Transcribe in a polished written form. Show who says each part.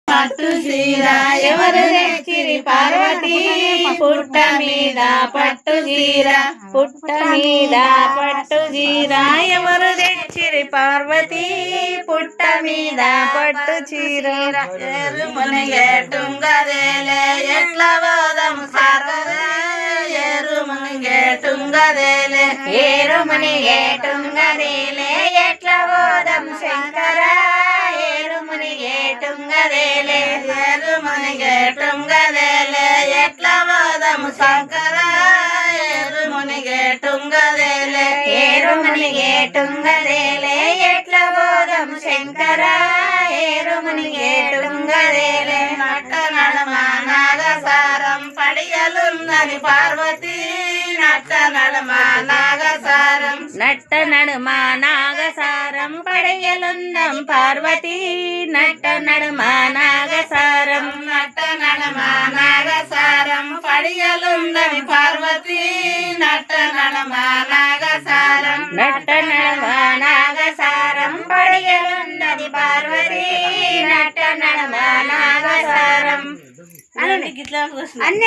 Speaker 1: పట్టు చీర ఎవరు తెచ్చిరి పార్వతి పుట్ట మీద పట్టు చీర పుట్ట మీద పట్టు చీర ఎవరు తెచ్చిరి పార్వతి పుట్ట మీద పట్టు చీర మునిగేటుంగదేలే ఎట్లా పోదాము సాగరే ఏరు మునిగేటుంగదేలే ఏరు మునిగేటుంగదేలే ఎట్లా పోదాము శంకర ఏరు మునిగేటుంగదేలే ఏరు మునిగేటుంగదేలే ఎట్లా పోదాము శంకర ఏరు మునిగేటుంగదేలే ఏరు మునిగేటుంగదేలే ఎట్లా పోదాము శంకర ఏరు మునిగేటుంగదేలే నట్ట నడమ నాగసారం పడియలున్నది పార్వతి నట్ట నడమ నాగసారం నట్ట నడుమ నాగసారం పడియలుందం పార్వతి నట్ట నడుమ నాగసారం నట్ట నడుమ నాగసారం పడియలుందమి పార్వతి నట్ట నడుమ నాగసారం నట్ట నడుమ నాగసారం పడియలున్నది పార్వతి నట్ట నడుమ నాగసారం అన్ని